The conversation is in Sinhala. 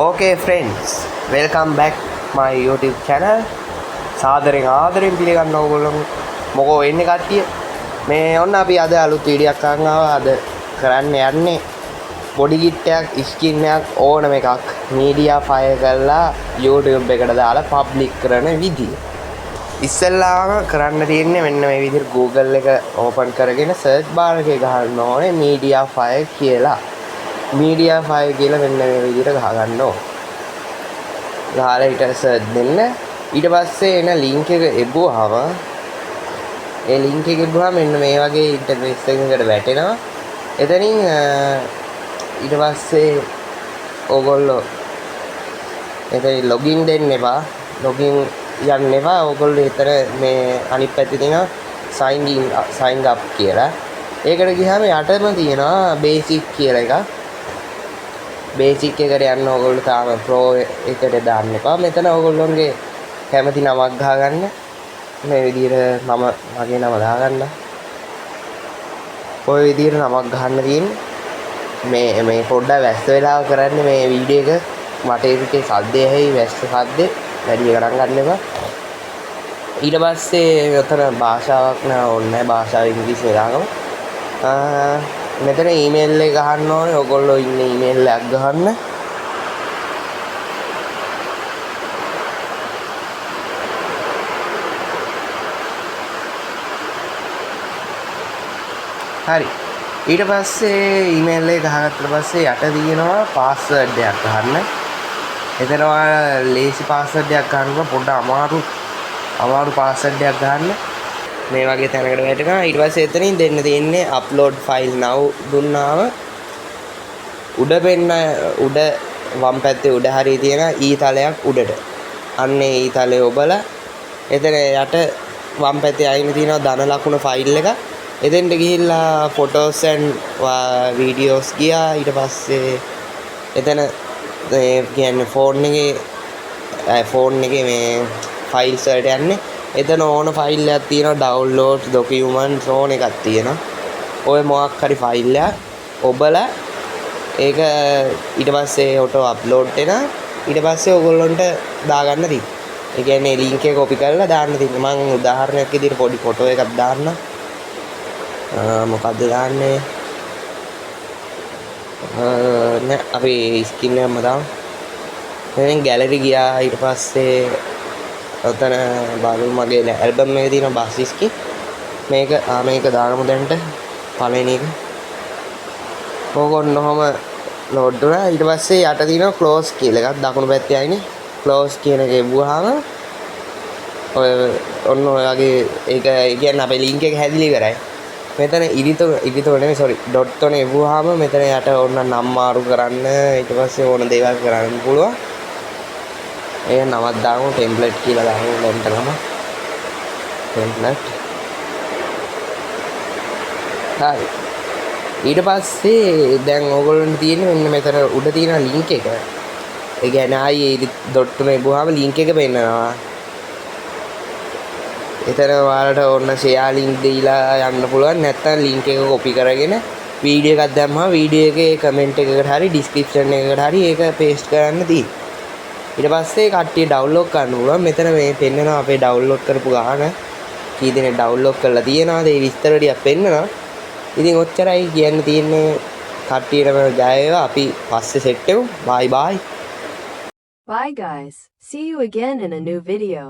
Okay friends, welcome back my YouTube channel. සාදරයෙන් ආදරයෙන් පිළිගන්න ඕගොල්ලෝ මොකෝ වෙන්නේ කට්ටිය. මේ ඔන්න අපි අද අලුත් වීඩියෝ එකක් අරන් ආවා. අද කරන්න යන්නේ බොඩි කිට් එකක්, ස්කින් එකක් ඕනම එකක් මීඩියා ෆයර් කරලා YouTube එකට දාලා පබ්ලික් කරන විදිය. ඉස්සෙල්ලාම කරන්න තියෙන්නේ මෙන්න මේ විදිහට Google එක ඕපන් කරගෙන සර්ච් බාර් එකේ ගහන්න ඕනේ මීඩියා ෆයර් කියලා. මීඩියා ෆයර් කියලා මෙන්න මේ විදිහට ගහ ගන්න ඕනේ. ගහලා ඊට සර්ච් දෙන්න. ඊට පස්සේ එන ලින්ක් එක එබුවාම ඒ ලින්ක් එක එබුවාම මෙන්න මේ වගේ ඉන්ටර්ෆේස් එකකට වැටෙනවා. එතනින් ඊට පස්සේ ඕගොල්ලෝ එතන ලොගින් දෙන්න එපා. ලොගින් යන්න එපා. ඕගොල්ලෝ එතන මේ අනිත් පැත්තේ තියෙනවා sign up කියලා. ඒකට ගියාම යටම තියෙනවා basic කියලා එකක්. බේසික් එකට යන්න ඕගොල්ලෝ තාම ප්‍රෝ එකට දාන්න එපා. මෙතන ඕගොල්ලෝගේ කැමති නමක් ගහගන්න. මේ විදිහට මගේ නම දාගන්න. ඔය විදිහට නමක් ගහන්න තියෙන්නේ. මේ පොඩ්ඩක් වැස්ස වෙලාව කරන්නේ මේ වීඩියෝ එක. මට ඒකේ සද්දේ ඇහි වැස්ස සද්දේ වැඩි ගණන් ගන්න එපා. ඊට පස්සේ උතන භාෂාවක් නෑ ඕනේ. භාෂාව ඉංග්‍රීසි දාගමු. මෙතන ඊමේල් එක ගහන්න ඕනේ. ඔයගොල්ලෝ ඉන්නේ ඊමේල් එකක් ගහන්න. හරි. ඊට පස්සේ ඊමේල් එක ගහගත්තට පස්සේ යට තියෙනවා පාස්වර්ඩ් එකක් ගන්න. එතන ඔයාලා ලේසි පාස්වර්ඩ් එකක් ගන්නකොට පොඩ්ඩක් අමාරු පාස්වර්ඩ් එකක් ගන්න. මේ වගේ තැනකට වැටෙනවා. ඊට පස්සේ එතනින් දෙන්න තියෙන්නේ upload file now දුන්නාම උඩ වම් පැත්තේ උඩ හරිය තියෙන ඊතලයක් උඩට. අන්න ඒ ඊතලේ ඔබලා එතන යට වම් පැත්තේ අයින තියෙනවා ධන ලකුණ ෆයිල් එක. එතෙන්ට ගිහිල්ලා photos and videos ගියා. ඊට පස්සේ එතන කියන්නේ ෆෝන් එකේ මේ ෆයිල්ස් වලට යන්නේ. එතන ඕන ෆයිල් එකක් තියෙනවා download documents ඕන එකක් තියෙනවා. ඔය මොකක් හරි ෆයිල් එකක් ඔබලා ඒක ඊට පස්සේ ඔටෝ අප්ලෝඩ් වෙනවා. ඊට පස්සේ ඔයගොල්ලන්ට දාගන්න තියෙනවා. ඒ කියන්නේ ලින්ක් එක කොපි කරලා දාන්න තියෙනවා. මම උදාහරණයක් විදිහට පොඩි ෆොටෝ එකක් දාන්නම්. මොකද්ද දාන්නේ? නෑ අපි ස්කින් එකම දාමු. එහෙනම් ගැලරි ගියා. ඊට පස්සේ ඔතන බලමු මගේ ඇල්බම් එකේ තියෙන බාසිස්කි මේක දානමු දැන්ට පළවෙනි එක. ඕගොල්ලෝ ඔහම ලෝඩ් වුණා. ඊට පස්සේ යට තියෙනවා ක්ලෝස් කියලා එකක් දකුණු පැත්තේ ආයිනේ. ක්ලෝස් කියන එක එවුවාම ඔය ඔන්න ඔය වගේ ඒක කියන්නේ අපේ ලින්ක් එක හැදිලි ඉවරයි. මෙතන ඉදිතෝ නෙමෙයි සෝරි ඩොට් තෝන එවුවාම මෙතන යට ඕන නම් මාරු කරන්න ඊට පස්සේ ඕන දේවල් කරන්න පුළුවන්. ඒ නමක් දාමු ටෙම්ප්ලේට් කියලා දාමු ලෙන්ට නම ටෙම්ප්ලේට්. හරි. ඊට පස්සේ දැන් ඕගොල්ලන්ට තියෙන්නේ මෙන්න මෙතන උඩ තියෙන ලින්ක් එක. ඒ කියන්නේ ආයේ ඩොට් තුන එබුවාම ලින්ක් එක පෙන්නනවා. එතන ඔයාලට ඕන ෂෙයා ලින්ක් දීලා යන්න පුළුවන්. නැත්නම් ලින්ක් එක කොපි කරගෙන වීඩියෝ එකක් දැම්මම වීඩියෝ එකේ කමෙන්ට් එකකට හරි ඩිස්ක්‍රිප්ෂන් එකකට හරි ඒක පේස්ට් කරන්න තියෙනවා. ඊට පස්සේ කට්ටිය ඩවුන්ලෝඩ් කරන්න පුළුවන්. මෙතන මේ පෙන්නනවා අපේ ඩවුන්ලෝඩ් කරපු ගාන කී දෙනෙක් ඩවුන්ලෝඩ් කරලා තියෙනවද ඒ විස්තර ටිකක් පෙන්නනවා. ඉතින් ඔච්චරයි කියන්න තියෙන්නේ. කට්ටියටම ජය වේවා. අපි පස්සේ සෙට් වෙමු. bye bye. Bye guys. See you again in a new video.